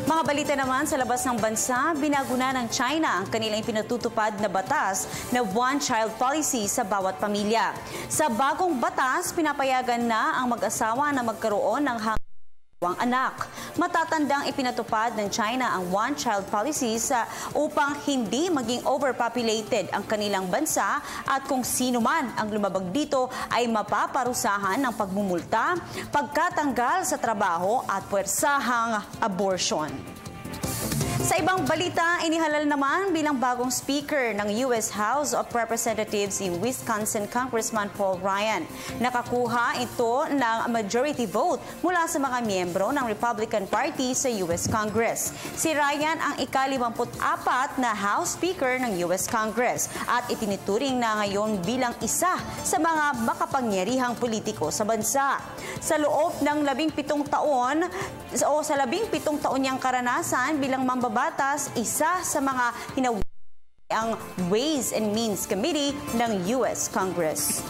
Mga balita naman sa labas ng bansa, binago na ng China ang kanilang pinatutupad na batas na one-child policy sa bawat pamilya. Sa bagong batas, pinapayagan na ang mag-asawa na magkaroon ng ang anak. Matatandang ipinatupad ng China ang one-child policy upang hindi maging overpopulated ang kanilang bansa at kung sino man ang lumabag dito ay mapaparusahan ng pagmumulta, pagkatanggal sa trabaho at puwersahang abortion. Sa ibang balita, inihalal naman bilang bagong speaker ng U.S. House of Representatives si Wisconsin Congressman Paul Ryan. Nakakuha ito ng majority vote mula sa mga miyembro ng Republican Party sa U.S. Congress. Si Ryan ang ika-54 na House Speaker ng U.S. Congress at itinituring na ngayon bilang isa sa mga makapangyarihang politiko sa bansa. Sa loob ng 17 taon niyang karanasan bilang mambabatas, isa sa mga hinawag ang Ways and Means Committee ng U.S. Congress.